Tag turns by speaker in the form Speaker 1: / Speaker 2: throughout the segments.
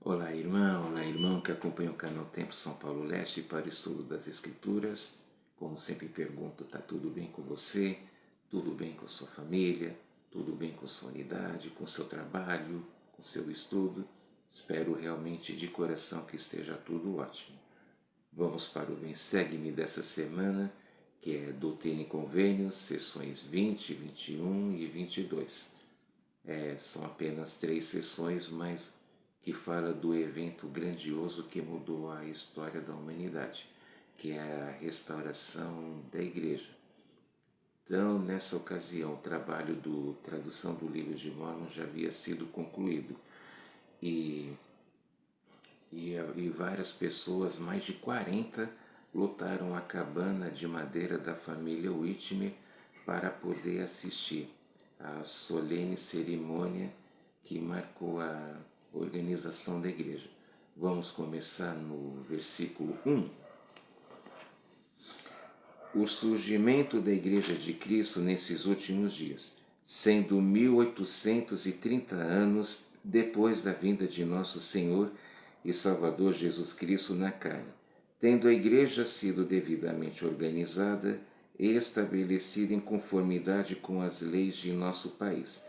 Speaker 1: Olá irmão que acompanha o canal Tempo São Paulo Leste para o estudo das Escrituras. Como sempre pergunto, está tudo bem com você? Tudo bem com a sua família? Tudo bem com a sua unidade, com o seu trabalho, com o seu estudo? Espero realmente de coração que esteja tudo ótimo. Vamos para o Vem Segue-me dessa semana, que é Doutrina e Convênios, sessões 20, 21 e 22. São apenas 3 sessões, mas que fala do evento grandioso que mudou a história da humanidade, que é a restauração da Igreja. Então, nessa ocasião, o trabalho de tradução do livro de Mórmon já havia sido concluído e, e várias pessoas, mais de 40, lotaram a cabana de madeira da família Whitmer para poder assistir à solene cerimônia que marcou a organização da igreja. Vamos começar no versículo 1. O surgimento da Igreja de Cristo nesses últimos dias, sendo 1830 anos depois da vinda de nosso Senhor e Salvador Jesus Cristo na carne, tendo a Igreja sido devidamente organizada e estabelecida em conformidade com as leis de nosso país,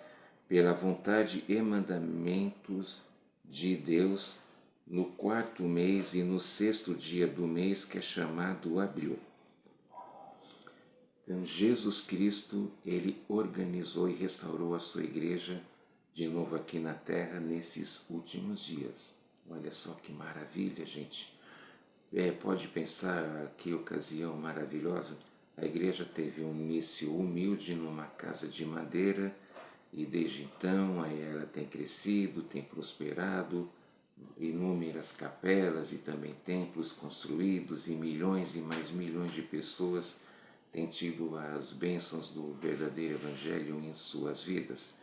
Speaker 1: pela vontade e mandamentos de Deus, no 4º mês e no 6º dia do mês, que é chamado Abril. Então, Jesus Cristo, ele organizou e restaurou a sua igreja de novo aqui na terra nesses últimos dias. Olha só que maravilha, gente. Pode pensar que ocasião maravilhosa. A igreja teve um início humilde numa casa de madeira e desde então aí ela tem crescido, tem prosperado, inúmeras capelas e também templos construídos e milhões e mais milhões de pessoas têm tido as bênçãos do verdadeiro Evangelho em suas vidas.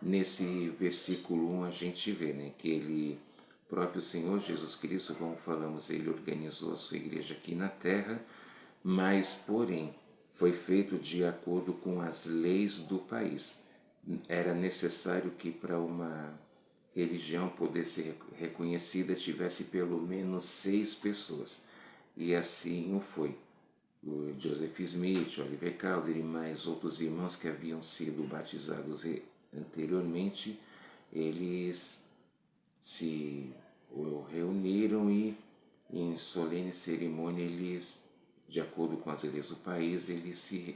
Speaker 1: Nesse versículo 1 a gente vê, que ele, próprio Senhor Jesus Cristo, como falamos, ele organizou a sua igreja aqui na terra, mas, porém, foi feito de acordo com as leis do país. Era necessário que para uma religião poder ser reconhecida tivesse pelo menos 6 pessoas, e assim o foi. O Joseph Smith, Oliver Cowdery e mais outros irmãos que haviam sido batizados anteriormente, eles se reuniram e em solene cerimônia eles, de acordo com as leis do país, eles se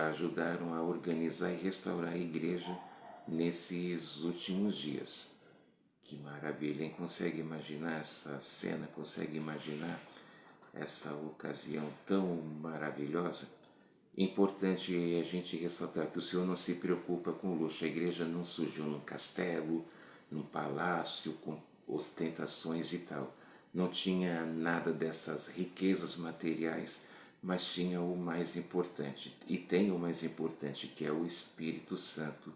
Speaker 1: ajudaram a organizar e restaurar a igreja nesses últimos dias. Que maravilha, hein? Consegue imaginar essa cena? Consegue imaginar essa ocasião tão maravilhosa? Importante é a gente ressaltar que o Senhor não se preocupa com luxo. A igreja não surgiu num castelo, num palácio, com ostentações e tal. Não tinha nada dessas riquezas materiais, mas tinha o mais importante. E tem o mais importante, que é o Espírito Santo.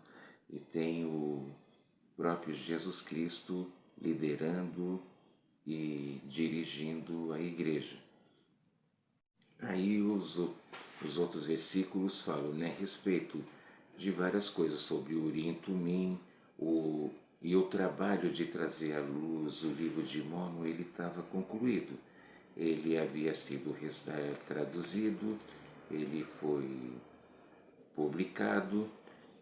Speaker 1: E tem o próprio Jesus Cristo liderando e dirigindo a igreja. Aí os outros versículos falam, a respeito de várias coisas sobre o Urim e Tumim, e o trabalho de trazer à luz o livro de Mórmon, ele estava concluído. Ele havia sido traduzido, ele foi publicado,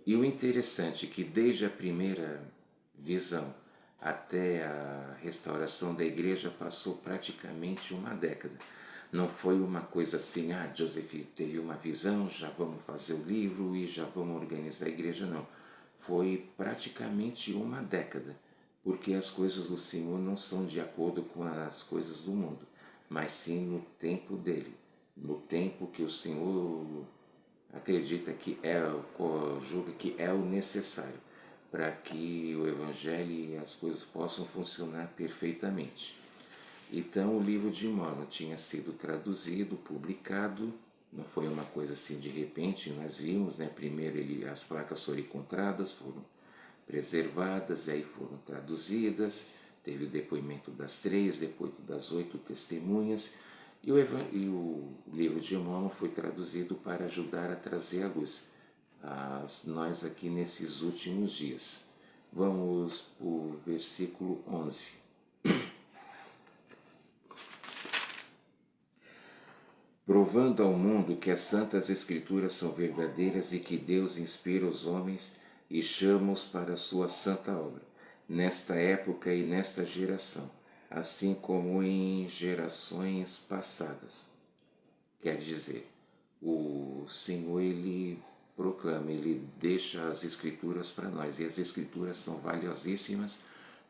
Speaker 1: e o interessante é que desde a primeira visão até a restauração da igreja passou praticamente uma década. Não foi uma coisa assim, Joseph teve uma visão, já vamos fazer o livro e já vamos organizar a igreja, não. Foi praticamente uma década, porque as coisas do Senhor não são de acordo com as coisas do mundo, mas sim no tempo dele, no tempo que o Senhor acredita que julga que é o necessário para que o Evangelho e as coisas possam funcionar perfeitamente. Então o livro de Mórmon tinha sido traduzido, publicado, não foi uma coisa assim de repente, nós vimos, primeiro as placas foram encontradas, foram preservadas, aí foram traduzidas, teve o depoimento das 3, depois das 8 testemunhas, e o livro de Mórmon foi traduzido para ajudar a trazer à luz nós aqui nesses últimos dias. Vamos para o versículo 11. Provando ao mundo que as Santas Escrituras são verdadeiras e que Deus inspira os homens e chama-os para a sua santa obra, nesta época e nesta geração, assim como em gerações passadas. Quer dizer, o Senhor, Ele proclama, Ele deixa as Escrituras para nós, e as Escrituras são valiosíssimas,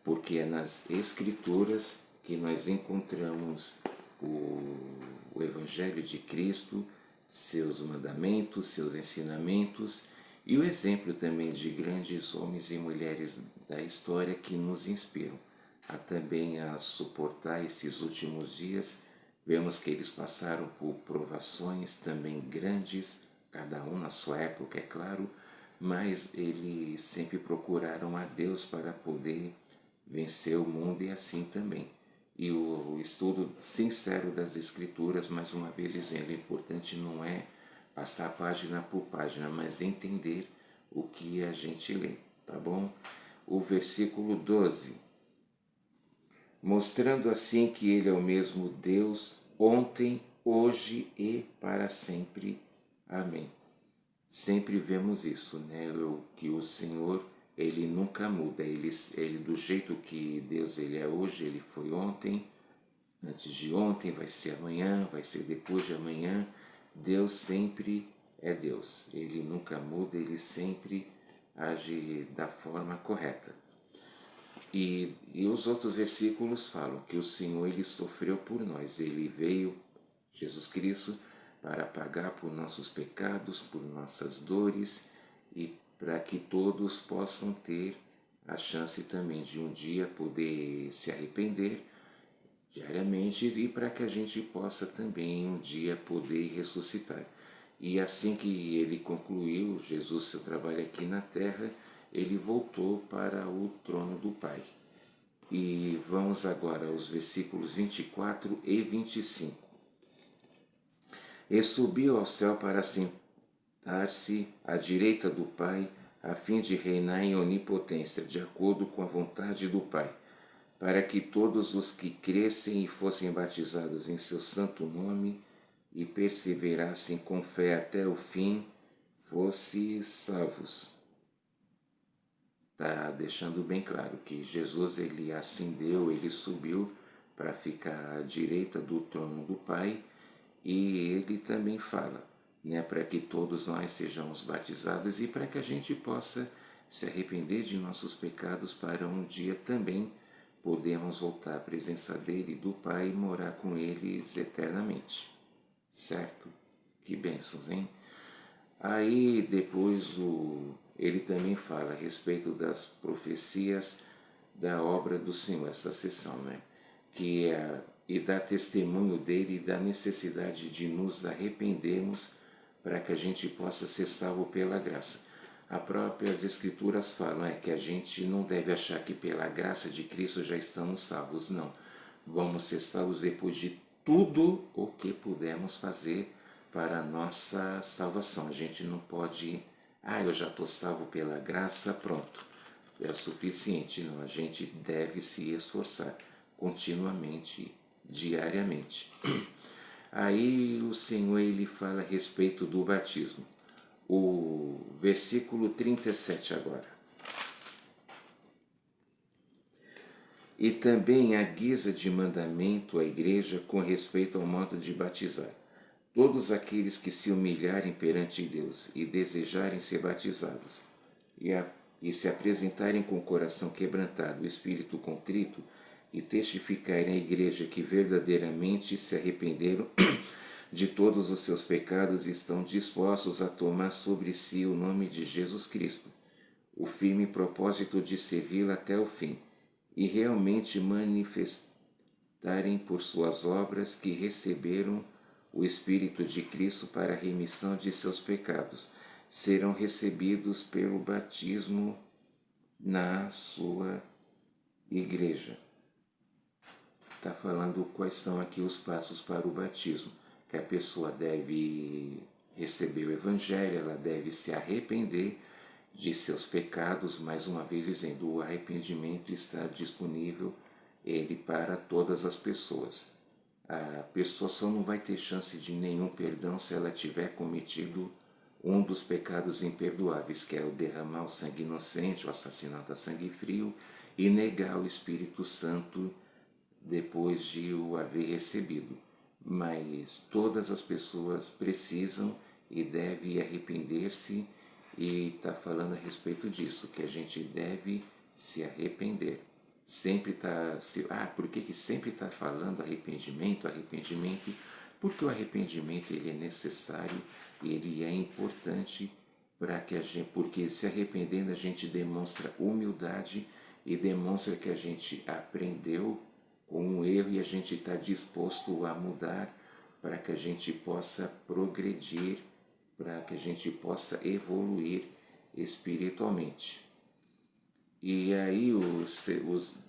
Speaker 1: porque é nas Escrituras que nós encontramos o Evangelho de Cristo, seus mandamentos, seus ensinamentos e o exemplo também de grandes homens e mulheres da história que nos inspiram também a suportar esses últimos dias. Vemos que eles passaram por provações também grandes, cada um na sua época, é claro, mas eles sempre procuraram a Deus para poder vencer o mundo e assim também. E o estudo sincero das Escrituras, mais uma vez dizendo, o importante não é passar página por página, mas entender o que a gente lê, tá bom? O versículo 12. Mostrando assim que Ele é o mesmo Deus, ontem, hoje e para sempre. Amém. Sempre vemos isso, né? Que o Senhor, Ele nunca muda. Ele do jeito que Deus Ele é hoje, Ele foi ontem, antes de ontem, vai ser amanhã, vai ser depois de amanhã. Deus sempre é Deus. Ele nunca muda, Ele sempre age da forma correta. E os outros versículos falam que o Senhor, Ele sofreu por nós. Ele veio, Jesus Cristo, para pagar por nossos pecados, por nossas dores e para que todos possam ter a chance também de um dia poder se arrepender diariamente e para que a gente possa também um dia poder ressuscitar. E assim que ele concluiu, Jesus, seu trabalho aqui na terra, ele voltou para o trono do Pai. E vamos agora aos versículos 24 e 25. E subiu ao céu para sentar-se à direita do Pai, a fim de reinar em onipotência, de acordo com a vontade do Pai, para que todos os que crescem e fossem batizados em seu santo nome e perseverassem com fé até o fim, fossem salvos. Está deixando bem claro que Jesus, ele ascendeu, ele subiu para ficar à direita do trono do Pai, e ele também fala, né, para que todos nós sejamos batizados e para que a gente possa se arrepender de nossos pecados para um dia também podermos voltar à presença dele, do Pai, e morar com eles eternamente. Certo? Que bênçãos, hein? Aí depois ele também fala a respeito das profecias da obra do Senhor, essa sessão, né? Que e dá testemunho dele e da necessidade de nos arrependermos para que a gente possa ser salvo pela graça. As próprias Escrituras falam que a gente não deve achar que pela graça de Cristo já estamos salvos, não. Vamos ser salvos depois de tudo o que pudermos fazer para a nossa salvação. A gente não pode, eu já estou salvo pela graça, pronto, é o suficiente. Não, a gente deve se esforçar continuamente, diariamente. Aí o Senhor, ele fala a respeito do batismo. O versículo 37 agora. E também a guisa de mandamento à igreja com respeito ao modo de batizar. Todos aqueles que se humilharem perante Deus e desejarem ser batizados e se apresentarem com o coração quebrantado, o espírito contrito, e testificarem à igreja que verdadeiramente se arrependeram de todos os seus pecados e estão dispostos a tomar sobre si o nome de Jesus Cristo, o firme propósito de servi-lo até o fim, e realmente manifestarem por suas obras que receberam o Espírito de Cristo para a remissão de seus pecados, serão recebidos pelo batismo na sua igreja. Está falando quais são aqui os passos para o batismo, que a pessoa deve receber o Evangelho, ela deve se arrepender de seus pecados, mais uma vez dizendo, o arrependimento está disponível ele para todas as pessoas. A pessoa só não vai ter chance de nenhum perdão se ela tiver cometido um dos pecados imperdoáveis, que é o derramar o sangue inocente, o assassinato a sangue frio e negar o Espírito Santo depois de o haver recebido. Mas todas as pessoas precisam e devem arrepender-se, e está falando a respeito disso, que a gente deve se arrepender. Sempre está... por que sempre está falando arrependimento, arrependimento? Porque o arrependimento ele é necessário e ele é importante para que a gente... Porque se arrependendo a gente demonstra humildade e demonstra que a gente aprendeu com um erro e a gente está disposto a mudar para que a gente possa progredir, para que a gente possa evoluir espiritualmente. E aí,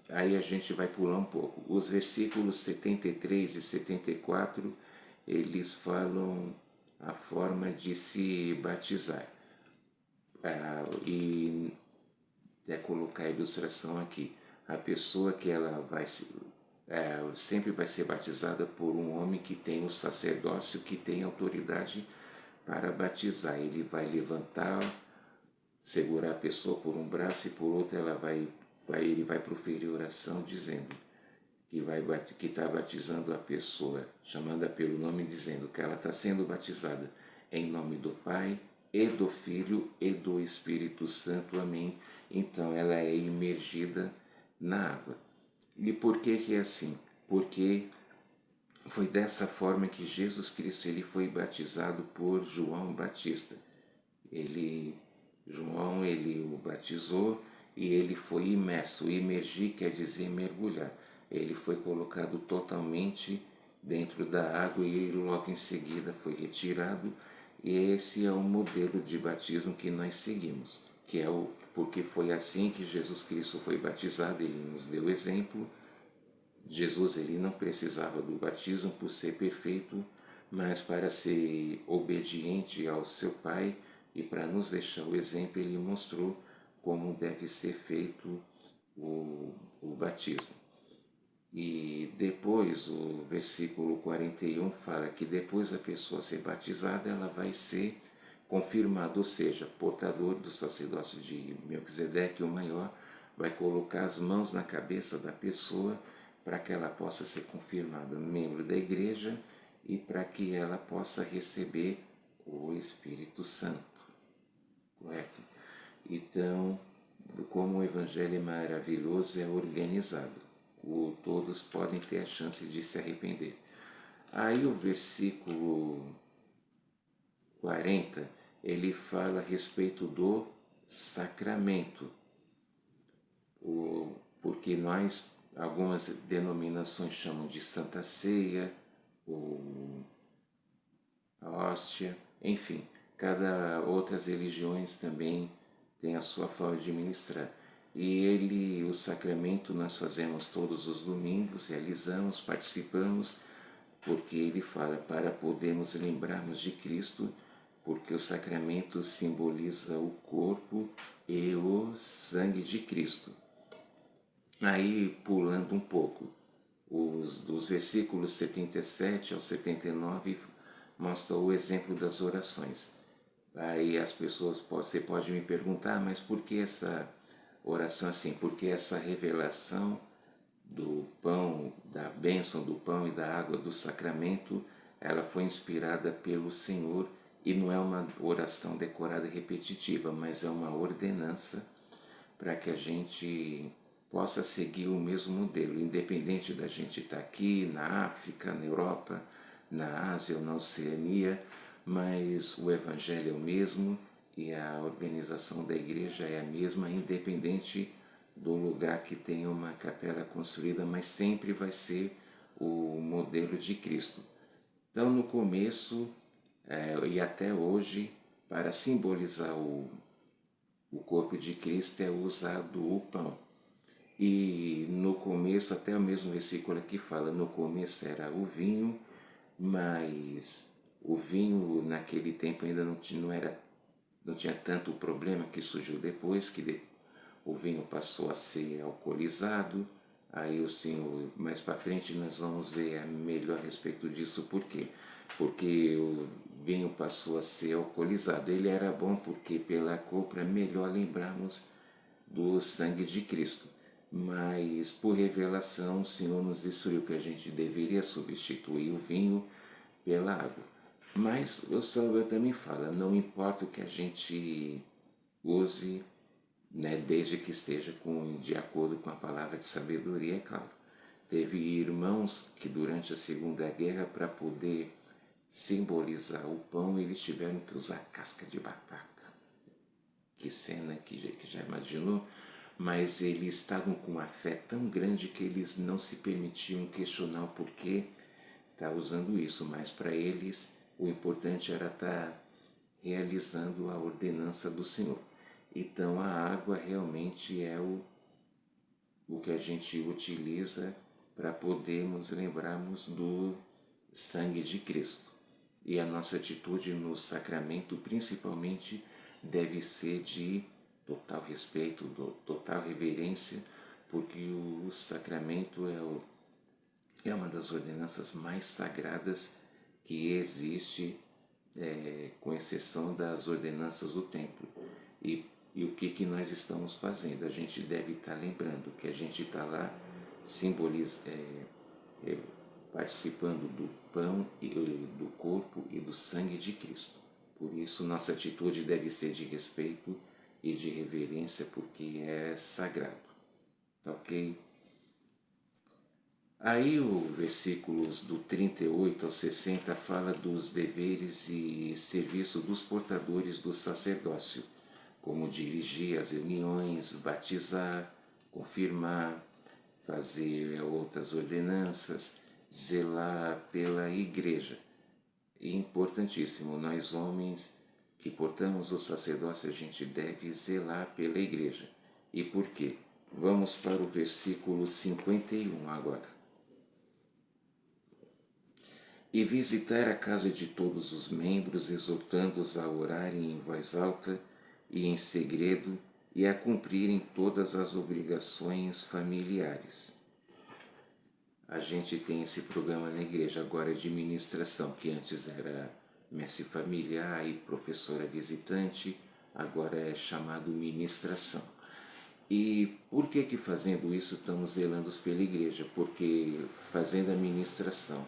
Speaker 1: aí a gente vai pular um pouco. Os versículos 73 e 74, eles falam a forma de se batizar. E até colocar a ilustração aqui. A pessoa que ela vai sempre vai ser batizada por um homem que tem o sacerdócio, que tem autoridade para batizar. Ele vai levantar, segurar a pessoa por um braço e por outro ele vai proferir oração dizendo que está batizando a pessoa, chamando-a pelo nome, dizendo que ela está sendo batizada em nome do Pai e do Filho e do Espírito Santo. Amém. Então ela é imergida na água. E por que é assim? Porque foi dessa forma que Jesus Cristo ele foi batizado por João Batista. João ele o batizou e ele foi imerso. Imergir quer dizer mergulhar. Ele foi colocado totalmente dentro da água e logo em seguida foi retirado. E esse é o modelo de batismo que nós seguimos, que é porque foi assim que Jesus Cristo foi batizado. Ele nos deu exemplo. Jesus ele não precisava do batismo por ser perfeito, mas para ser obediente ao seu Pai e para nos deixar o exemplo, ele mostrou como deve ser feito o batismo. E depois o versículo 41 fala que depois da pessoa ser batizada, ela vai ser confirmada, ou seja, portador do sacerdócio de Melquisedeque, o maior, vai colocar as mãos na cabeça da pessoa para que ela possa ser confirmada membro da igreja e para que ela possa receber o Espírito Santo, correto? Então, como o Evangelho é maravilhoso, é organizado. Todos podem ter a chance de se arrepender. Aí o versículo 40, ele fala a respeito do sacramento. Porque algumas denominações chamam de Santa Ceia, ou a hóstia, enfim, outras religiões também têm a sua forma de ministrar. E o sacramento nós fazemos todos os domingos, realizamos, participamos, porque ele fala para podermos lembrarmos de Cristo, porque o sacramento simboliza o corpo e o sangue de Cristo. Aí, pulando um pouco, dos versículos 77 ao 79 mostra o exemplo das orações. Aí você pode me perguntar, mas por que essa oração assim? Porque essa revelação do pão, da bênção do pão e da água do sacramento, ela foi inspirada pelo Senhor e não é uma oração decorada e repetitiva, mas é uma ordenança para que a gente possa seguir o mesmo modelo, independente da gente estar aqui na África, na Europa, na Ásia ou na Oceania, mas o Evangelho é o mesmo e a organização da igreja é a mesma, independente do lugar que tenha uma capela construída, mas sempre vai ser o modelo de Cristo. Então, no começo e até hoje, para simbolizar o corpo de Cristo é usado o pão. E no começo, até o mesmo versículo aqui fala, no começo era o vinho, mas o vinho naquele tempo ainda não era não tinha tanto problema que surgiu depois, o vinho passou a ser alcoolizado. Aí o senhor, mais para frente nós vamos ver melhor a respeito disso. Por quê? Porque o vinho passou a ser alcoolizado. Ele era bom porque pela cor, para melhor lembrarmos do sangue de Cristo. Mas por revelação o Senhor nos instruiu que a gente deveria substituir o vinho pela água. Mas o Salvador também fala, não importa o que a gente use, né, desde que esteja de acordo com a palavra de sabedoria, é claro. Teve irmãos que durante a Segunda Guerra, para poder simbolizar o pão, eles tiveram que usar casca de batata. Que cena que já imaginou? Mas eles estavam com uma fé tão grande que eles não se permitiam questionar o porquê estar usando isso, mas para eles o importante era estar realizando a ordenança do Senhor. Então a água realmente é o que a gente utiliza para podermos lembrarmos do sangue de Cristo. E a nossa atitude no sacramento principalmente deve ser de total respeito, total reverência, porque o sacramento é uma das ordenanças mais sagradas que existe, com exceção das ordenanças do templo. E o que nós estamos fazendo? A gente deve estar lembrando que a gente está lá participando do pão, do corpo e do sangue de Cristo. Por isso, nossa atitude deve ser de respeito e de reverência, porque é sagrado. Tá ok? Aí o versículos do 38 ao 60 fala dos deveres e serviço dos portadores do sacerdócio, como dirigir as reuniões, batizar, confirmar, fazer outras ordenanças, zelar pela igreja. E importantíssimo, nós homens que portamos o sacerdócio, a gente deve zelar pela igreja. E por quê? Vamos para o versículo 51 agora. E visitar a casa de todos os membros, exortando-os a orarem em voz alta e em segredo e a cumprirem todas as obrigações familiares. A gente tem esse programa na igreja agora de ministração, que antes era mestre familiar e professora visitante, agora é chamado ministração. E por que fazendo isso estamos zelando pela igreja? Porque fazendo a ministração,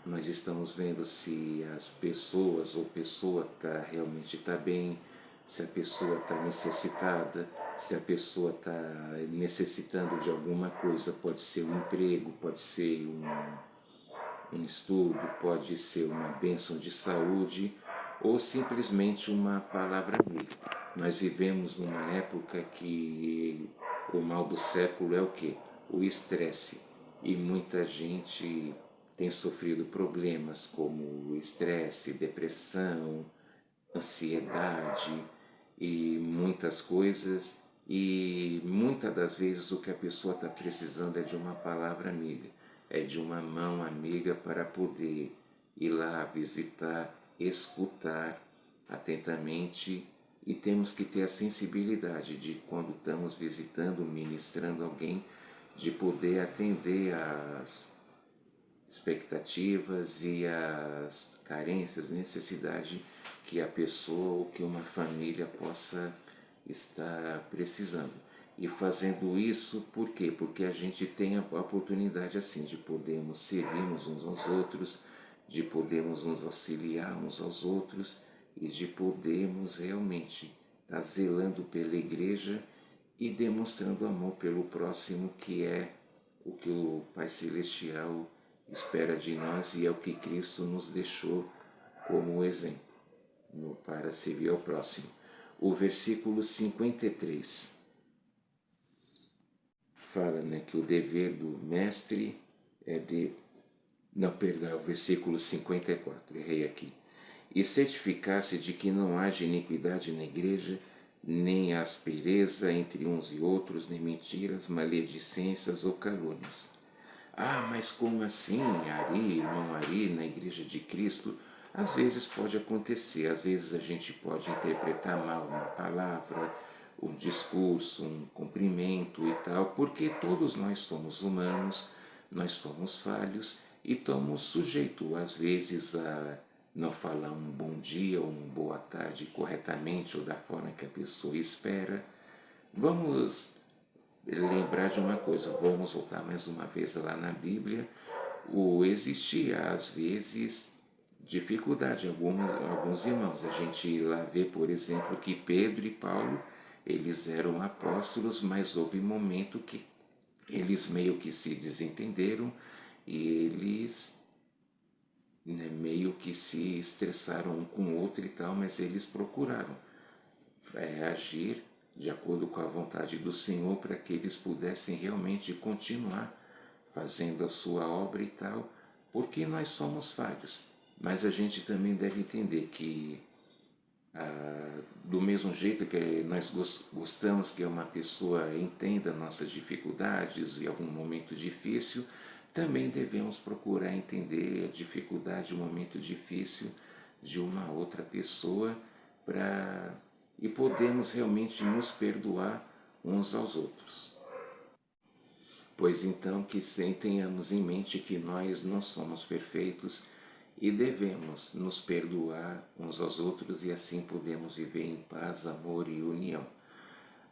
Speaker 1: nós estamos vendo se as pessoas ou pessoa realmente está bem, se a pessoa está necessitada, se a pessoa está necessitando de alguma coisa, pode ser um emprego, pode ser um estudo, pode ser uma bênção de saúde ou simplesmente uma palavra amiga. Nós vivemos numa época que o mal do século é o quê? O estresse. E muita gente tem sofrido problemas como estresse, depressão, ansiedade e muitas coisas. E muitas das vezes o que a pessoa está precisando é de uma palavra amiga, é de uma mão amiga para poder ir lá visitar, escutar atentamente. E temos que ter a sensibilidade de, quando estamos visitando, ministrando alguém, de poder atender às expectativas e às carências, necessidade que a pessoa ou que uma família possa estar precisando. E fazendo isso, por quê? Porque a gente tem a oportunidade assim de podermos servirmos uns aos outros, de podermos nos auxiliar uns aos outros e de podermos realmente estar zelando pela igreja e demonstrando amor pelo próximo, que é o que o Pai Celestial espera de nós e é o que Cristo nos deixou como exemplo para servir ao próximo. O versículo 53 fala, né, que o dever do mestre é de... Não, perdão, é o versículo 54, errei aqui. E certificar-se de que não haja iniquidade na igreja, nem aspereza entre uns e outros, nem mentiras, maledicências ou calúnias. Ah, mas como assim, Ari, irmão Ari, na igreja de Cristo, Às vezes pode acontecer, às vezes a gente pode interpretar mal uma palavra, um discurso, um cumprimento e tal, porque todos nós somos humanos, nós somos falhos e estamos sujeitos às vezes a não falar um bom dia ou uma boa tarde corretamente ou da forma que a pessoa espera. Vamos lembrar de uma coisa, vamos voltar mais uma vez lá na Bíblia, existia às vezes dificuldade em alguns irmãos. A gente lá vê, por exemplo, que Pedro e Paulo, eles eram apóstolos, mas houve um momento que eles meio que se desentenderam e eles, né, meio que se estressaram um com o outro e tal, mas eles procuraram agir de acordo com a vontade do Senhor para que eles pudessem realmente continuar fazendo a sua obra e tal, porque nós somos falhos. Mas a gente também deve entender que, do mesmo jeito que nós gostamos que uma pessoa entenda nossas dificuldades e algum momento difícil, também devemos procurar entender a dificuldade, o momento difícil de uma outra pessoa para e podemos realmente nos perdoar uns aos outros. Pois então que tenhamos em mente que nós não somos perfeitos e devemos nos perdoar uns aos outros e assim podemos viver em paz, amor e união.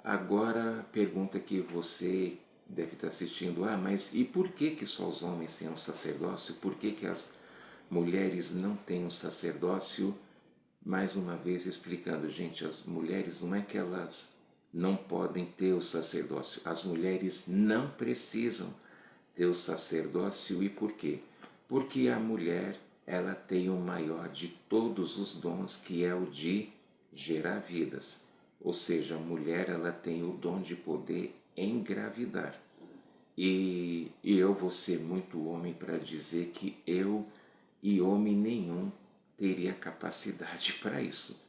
Speaker 1: Agora, a pergunta que você deve estar assistindo, mas e por que que só os homens têm um sacerdócio? Por que que as mulheres não têm um sacerdócio? Mais uma vez explicando, gente, as mulheres não é que elas não podem ter o sacerdócio, as mulheres não precisam ter o sacerdócio. E por quê? Porque a mulher, ela tem o maior de todos os dons, que é o de gerar vidas. Ou seja, a mulher, ela tem o dom de poder engravidar. E eu vou ser muito homem para dizer que eu e homem nenhum teria capacidade para isso.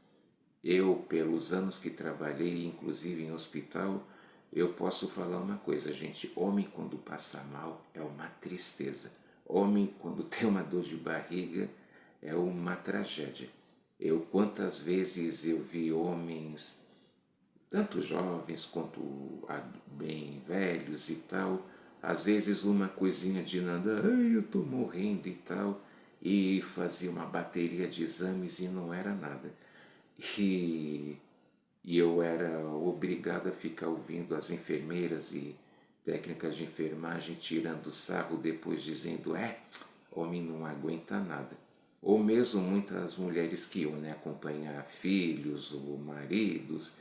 Speaker 1: Eu, pelos anos que trabalhei, inclusive em hospital, eu posso falar uma coisa, gente. Homem, quando passa mal, é uma tristeza. Homem, quando tem uma dor de barriga, é uma tragédia. Quantas vezes eu vi homens, tanto jovens quanto bem velhos e tal, às vezes uma coisinha de nada, ai, eu tô morrendo e tal, e fazia uma bateria de exames e não era nada. E, e eu era obrigado a ficar ouvindo as enfermeiras e técnicas de enfermagem tirando sarro depois dizendo, homem não aguenta nada. Ou mesmo muitas mulheres que iam, né, acompanhar filhos ou maridos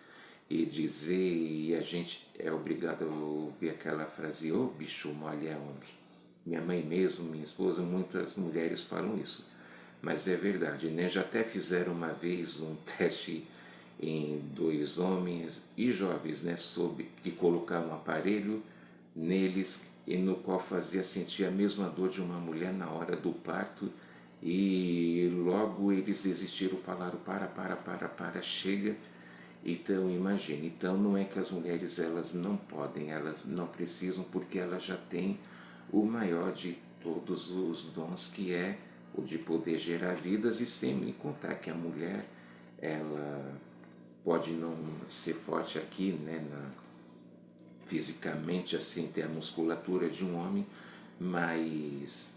Speaker 1: e dizer, e a gente é obrigado a ouvir aquela frase, ô bicho mole é homem. Minha mãe mesmo, minha esposa, muitas mulheres falam isso. Mas é verdade, né? Já até fizeram uma vez um teste em dois homens e jovens, né? Sobre que colocaram um aparelho neles e no qual fazia sentir a mesma dor de uma mulher na hora do parto e logo eles existiram, falaram para, chega. Então imagine, então não é que as mulheres elas não podem, elas não precisam porque elas já têm o maior de todos os dons, que é o de poder gerar vidas, e sem me contar que a mulher ela pode não ser forte aqui, né, fisicamente assim, ter a musculatura de um homem, mas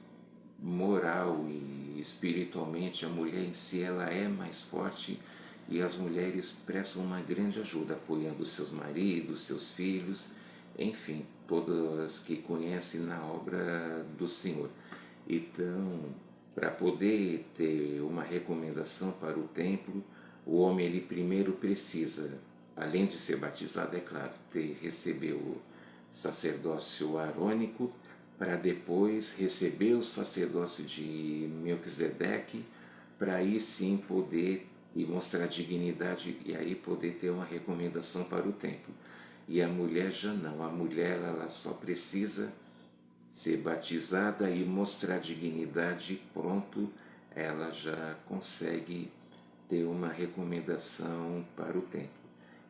Speaker 1: moral e espiritualmente a mulher em si ela é mais forte e as mulheres prestam uma grande ajuda apoiando seus maridos, seus filhos, enfim, todas que conhecem na obra do Senhor. Então, para poder ter uma recomendação para o templo, o homem ele primeiro precisa, além de ser batizado, é claro, receber o sacerdócio arônico, para depois receber o sacerdócio de Melquisedeque, para aí sim poder e mostrar dignidade e aí poder ter uma recomendação para o templo. E a mulher já não, a mulher ela só precisa ser batizada e mostrar dignidade, pronto, ela já consegue ter uma recomendação para o templo.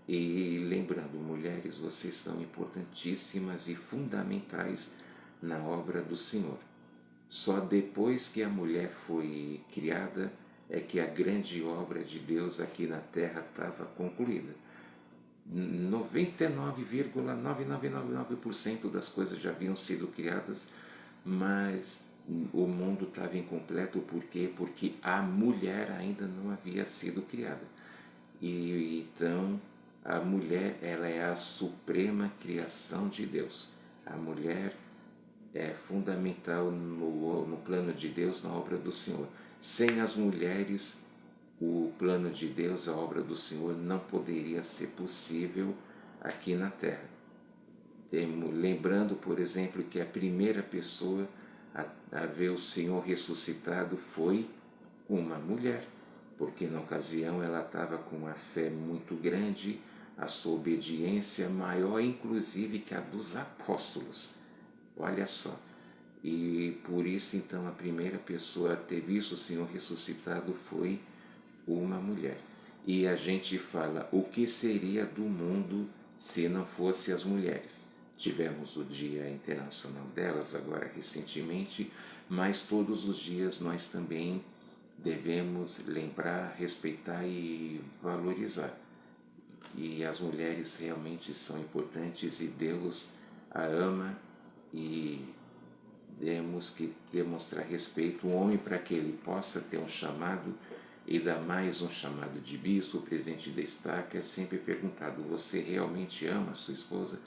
Speaker 1: E lembrando, mulheres, vocês são importantíssimas e fundamentais na obra do Senhor. Só depois que a mulher foi criada é que a grande obra de Deus aqui na terra estava concluída. 99,9999% das coisas já haviam sido criadas, mas o mundo estava incompleto. Por quê? Porque a mulher ainda não havia sido criada. E então a mulher, ela é a suprema criação de Deus. A mulher é fundamental no plano de Deus, na obra do Senhor. Sem as mulheres, o plano de Deus, a obra do Senhor, não poderia ser possível aqui na terra. Lembrando, por exemplo, que a primeira pessoa a ver o Senhor ressuscitado foi uma mulher, porque na ocasião ela estava com uma fé muito grande, a sua obediência maior, inclusive, que a dos apóstolos. Olha só. E por isso, então, a primeira pessoa a ter visto o Senhor ressuscitado foi uma mulher. E a gente fala, o que seria do mundo se não fosse as mulheres? Tivemos o Dia Internacional delas agora recentemente, mas todos os dias nós também devemos lembrar, respeitar e valorizar. E as mulheres realmente são importantes e Deus a ama, e temos que demonstrar respeito ao homem para que ele possa ter um chamado, e dar mais um chamado de bispo. O presidente da estaca é sempre perguntado, você realmente ama a sua esposa?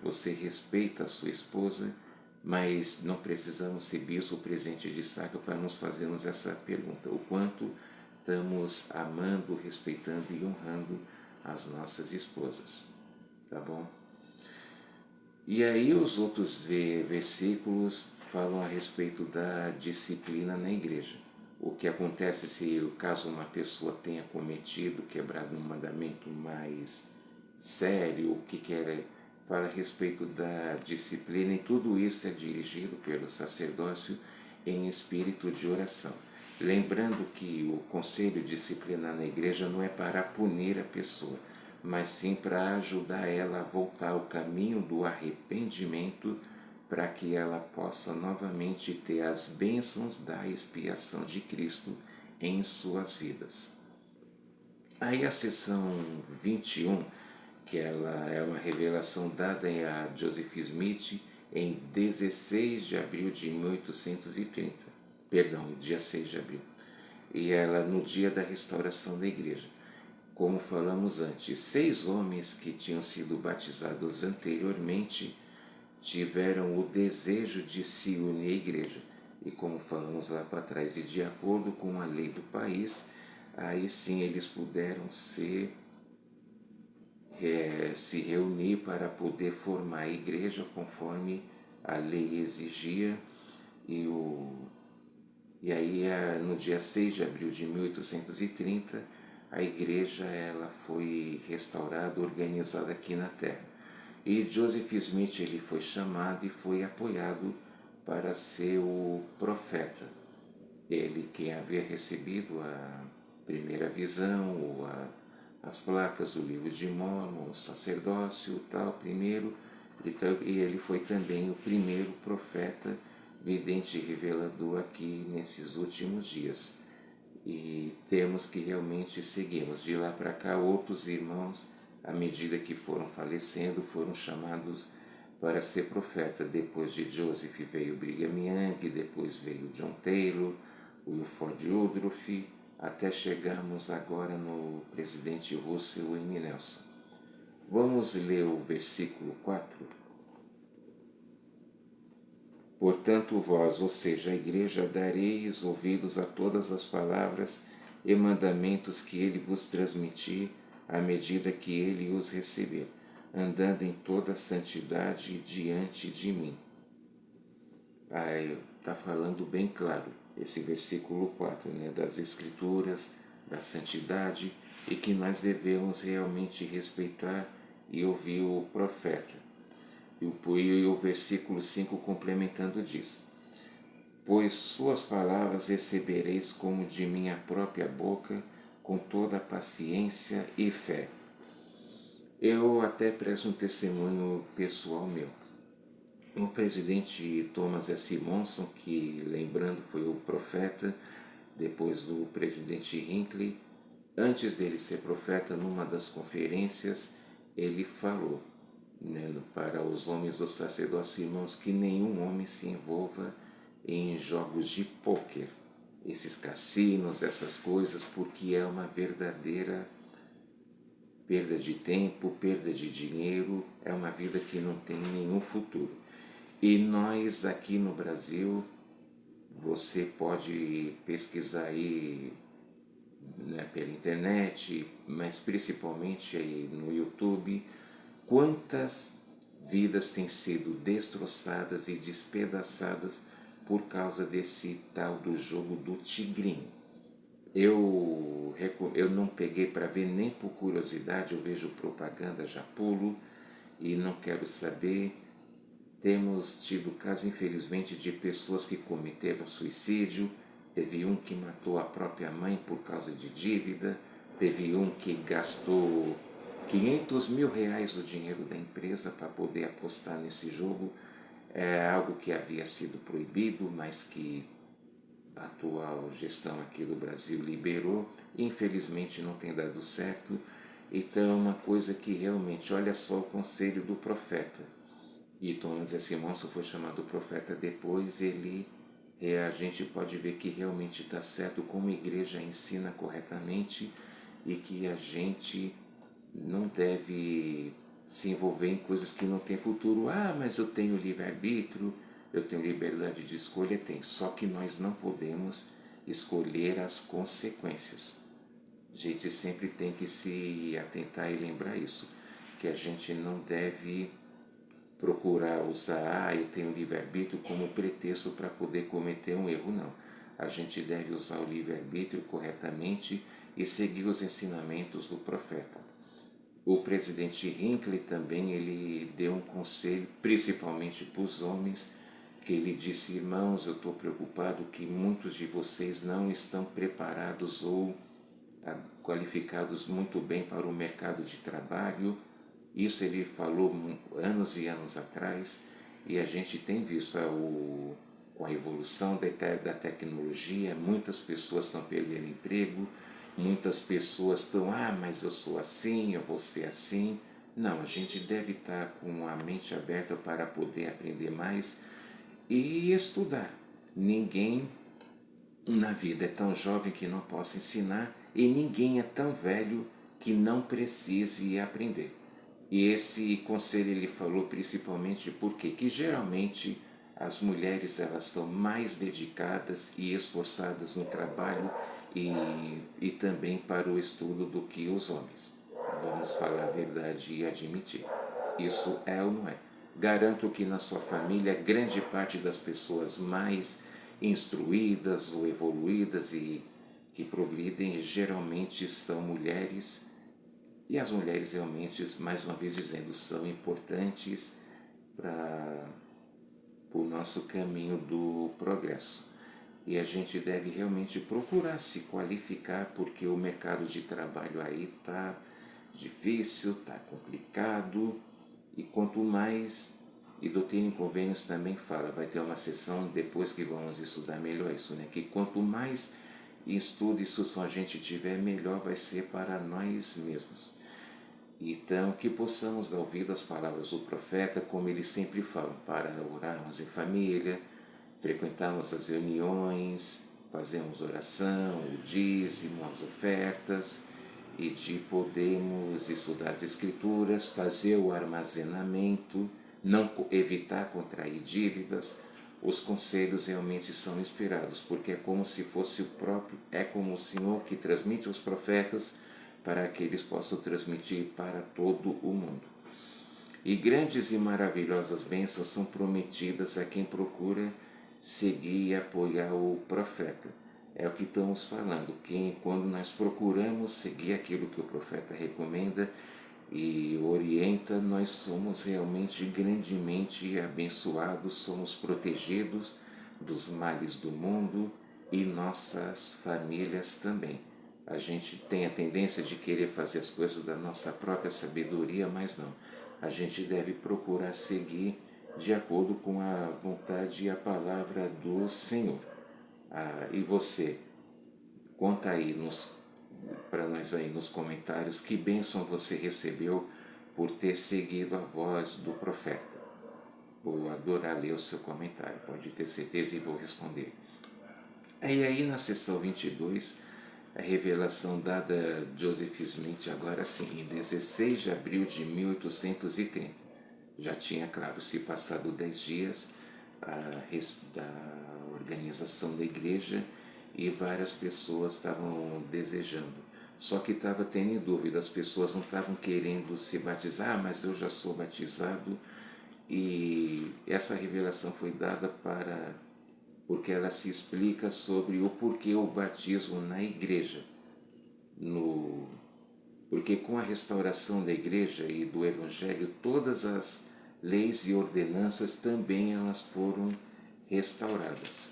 Speaker 1: Você respeita a sua esposa? Mas não precisamos ser bispo, presidente de estaca, para nos fazermos essa pergunta. O quanto estamos amando, respeitando e honrando as nossas esposas. Tá bom? E aí os outros versículos falam a respeito da disciplina na igreja. O que acontece se, caso uma pessoa tenha cometido, quebrado um mandamento mais sério, o que quer, fala a respeito da disciplina, e tudo isso é dirigido pelo sacerdócio em espírito de oração. Lembrando que o conselho disciplinar na igreja não é para punir a pessoa, mas sim para ajudar ela a voltar ao caminho do arrependimento, para que ela possa novamente ter as bênçãos da expiação de Cristo em suas vidas. Aí a seção 21, que ela é uma revelação dada a Joseph Smith em 16 de abril de 1830, perdão, dia 6 de abril, e ela no dia da restauração da igreja. Como falamos antes, 6 homens que tinham sido batizados anteriormente tiveram o desejo de se unir à igreja. E como falamos lá para trás, e de acordo com a lei do país, aí sim eles puderam se reunir para poder formar a igreja conforme a lei exigia. E aí no dia 6 de abril de 1830, a igreja ela foi restaurada, organizada aqui na terra. E Joseph Smith ele foi chamado e foi apoiado para ser o profeta. Ele que havia recebido a primeira visão, as placas do livro de Mórmon, o sacerdócio, tal, primeiro, e ele foi também o primeiro profeta, vidente e revelador aqui nesses últimos dias. E temos que realmente seguirmos. De lá para cá, outros irmãos, à medida que foram falecendo, foram chamados para ser profeta. Depois de Joseph veio Brigham Young, depois veio John Taylor, Wilford Woodruff, até chegarmos agora no presidente Russell M. Nelson. Vamos ler o versículo 4. Portanto, vós, ou seja, a igreja, dareis ouvidos a todas as palavras e mandamentos que ele vos transmitir, à medida que ele os receber, andando em toda santidade diante de mim. Está falando bem claro esse versículo 4, né, das Escrituras, da santidade, e que nós devemos realmente respeitar e ouvir o profeta. E o versículo 5 complementando diz: pois suas palavras recebereis como de minha própria boca, com toda a paciência e fé. Eu até presto um testemunho pessoal meu. O presidente Thomas S. Monson, que lembrando foi o profeta, depois do presidente Hinckley, antes dele ser profeta, numa das conferências, ele falou, né, para os homens do sacerdócio, irmãos, que nenhum homem se envolva em jogos de pôquer, esses cassinos, essas coisas, porque é uma verdadeira perda de tempo, perda de dinheiro, é uma vida que não tem nenhum futuro. E nós aqui no Brasil, você pode pesquisar aí, né, pela internet, mas principalmente aí no YouTube, quantas vidas têm sido destroçadas e despedaçadas por causa desse tal do jogo do tigrinho. Eu não peguei para ver nem por curiosidade, eu vejo propaganda, já pulo e não quero saber. Temos tido casos, infelizmente, de pessoas que cometeram suicídio. Teve um que matou a própria mãe por causa de dívida. Teve um que gastou 500 mil reais do dinheiro da empresa para poder apostar nesse jogo. É algo que havia sido proibido, mas que a atual gestão aqui do Brasil liberou. Infelizmente não tem dado certo. Então é uma coisa que realmente, olha só o conselho do profeta. E Thomas S. Monson foi chamado profeta depois, a gente pode ver que realmente está certo como a igreja ensina corretamente e que a gente não deve se envolver em coisas que não têm futuro. Ah, mas eu tenho livre-arbítrio, eu tenho liberdade de escolha, tem. Só que nós não podemos escolher as consequências. A gente sempre tem que se atentar e lembrar isso, que a gente não deve procurar usar, eu tenho livre-arbítrio como pretexto para poder cometer um erro, não. A gente deve usar o livre-arbítrio corretamente e seguir os ensinamentos do profeta. O presidente Hinckley também, ele deu um conselho, principalmente para os homens, que ele disse, irmãos, eu estou preocupado que muitos de vocês não estão preparados ou qualificados muito bem para o mercado de trabalho. Isso ele falou anos e anos atrás, e a gente tem visto com a evolução da tecnologia, muitas pessoas estão perdendo emprego, muitas pessoas estão, mas eu sou assim, eu vou ser assim. Não, a gente deve estar com a mente aberta para poder aprender mais e estudar. Ninguém na vida é tão jovem que não possa ensinar e ninguém é tão velho que não precise aprender. E esse conselho ele falou principalmente porque que geralmente as mulheres elas são mais dedicadas e esforçadas no trabalho e também para o estudo do que os homens. Vamos falar a verdade e admitir. Isso é ou não é? Garanto que na sua família grande parte das pessoas mais instruídas ou evoluídas e que progridem geralmente são mulheres. E as mulheres realmente, mais uma vez dizendo, são importantes para o nosso caminho do progresso. E a gente deve realmente procurar se qualificar, porque o mercado de trabalho aí está difícil, está complicado, e quanto mais, e Doutrina e Convênios também fala, vai ter uma sessão depois que vamos estudar melhor isso, né? Que quanto mais estudo e instrução a gente tiver, melhor vai ser para nós mesmos. Então, que possamos dar ouvido às palavras do profeta, como ele sempre fala, para orarmos em família, frequentarmos as reuniões, fazermos oração, o dízimo, as ofertas, e de podermos estudar as escrituras, fazer o armazenamento, não evitar contrair dívidas. Os conselhos realmente são inspirados, porque é como se fosse é como o Senhor que transmite aos profetas, para que eles possam transmitir para todo o mundo. E grandes e maravilhosas bênçãos são prometidas a quem procura seguir e apoiar o profeta. É o que estamos falando, que quando nós procuramos seguir aquilo que o profeta recomenda e orienta, nós somos realmente grandemente abençoados, somos protegidos dos males do mundo e nossas famílias também. A gente tem a tendência de querer fazer as coisas da nossa própria sabedoria, mas não. A gente deve procurar seguir de acordo com a vontade e a palavra do Senhor. E você, Conta aí para nós aí nos comentários que bênção você recebeu por ter seguido a voz do profeta. Vou adorar ler o seu comentário, pode ter certeza, e vou responder. E aí na sessão 22, a revelação dada a Joseph Smith agora sim, em 16 de abril de 1830. Já tinha, claro, se passado 10 dias da organização da igreja e várias pessoas estavam desejando. Só que estava tendo dúvida, as pessoas não estavam querendo se batizar, mas eu já sou batizado. E essa revelação foi dada porque ela se explica sobre o porquê o batismo na igreja. Porque com a restauração da igreja e do evangelho, todas as leis e ordenanças também elas foram restauradas.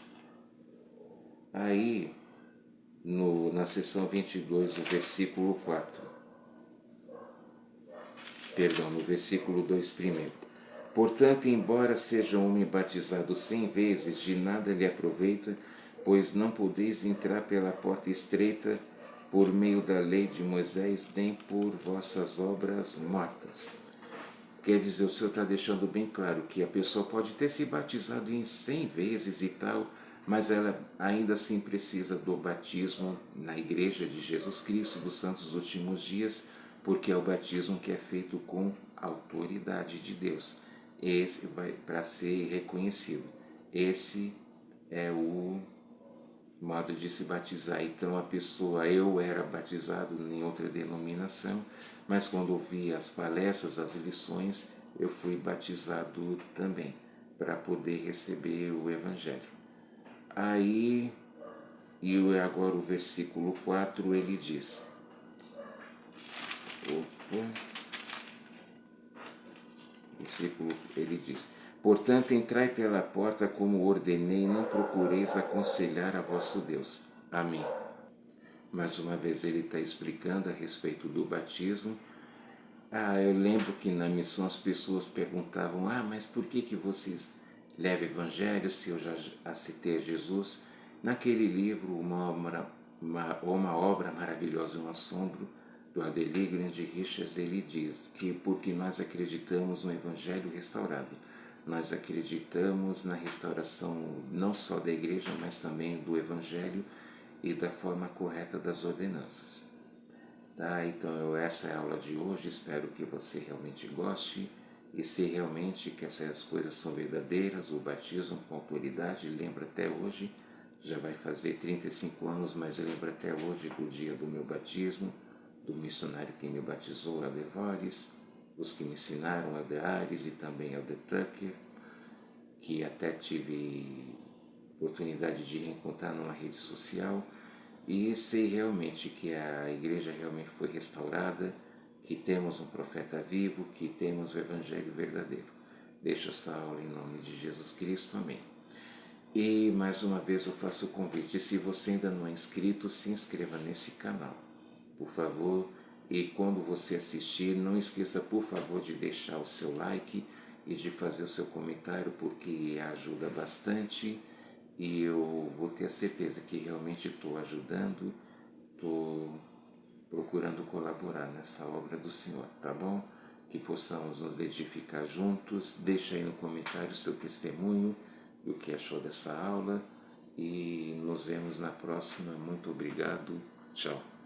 Speaker 1: Aí, na seção 22, o versículo 4, no versículo 2 primeiro. Portanto, embora seja um homem batizado 100 vezes, de nada lhe aproveita, pois não podeis entrar pela porta estreita por meio da lei de Moisés, nem por vossas obras mortas. Quer dizer, o Senhor está deixando bem claro que a pessoa pode ter se batizado em 100 vezes e tal, mas ela ainda assim precisa do batismo na igreja de Jesus Cristo dos Santos Últimos Dias, porque é o batismo que é feito com a autoridade de Deus. Esse vai para ser reconhecido. Esse é o modo de se batizar. Então a pessoa, eu era batizado em outra denominação, mas quando ouvi as palestras, as lições, eu fui batizado também, para poder receber o Evangelho. Aí, e agora o versículo 4, ele diz, ele diz, portanto, entrai pela porta como ordenei, não procureis aconselhar a vosso Deus. Amém. Mais uma vez ele está explicando a respeito do batismo. Eu lembro que na missão as pessoas perguntavam, mas por que vocês levam evangelho se eu já aceitei a Jesus? Naquele livro, uma obra maravilhosa, um assombro, do Adeli Grande Richards, ele diz que porque nós acreditamos no Evangelho restaurado, nós acreditamos na restauração não só da igreja, mas também do Evangelho e da forma correta das ordenanças. Tá? Então essa é a aula de hoje, espero que você realmente goste, e se realmente que essas coisas são verdadeiras, o batismo com autoridade, lembra até hoje, já vai fazer 35 anos, mas lembra até hoje do dia do meu batismo, do missionário que me batizou, Elder Vores, os que me ensinaram, Elder Ares e também Elder Tucker, que até tive oportunidade de reencontrar numa rede social, e sei realmente que a igreja realmente foi restaurada, que temos um profeta vivo, que temos o evangelho verdadeiro. Deixo essa aula em nome de Jesus Cristo, amém. E mais uma vez eu faço o convite, se você ainda não é inscrito, se inscreva nesse canal, por favor, e quando você assistir, não esqueça, por favor, de deixar o seu like e de fazer o seu comentário, porque ajuda bastante, e eu vou ter a certeza que realmente estou ajudando, estou procurando colaborar nessa obra do Senhor, tá bom? Que possamos nos edificar juntos. Deixa aí no comentário o seu testemunho, o que achou dessa aula, e nos vemos na próxima. Muito obrigado. Tchau.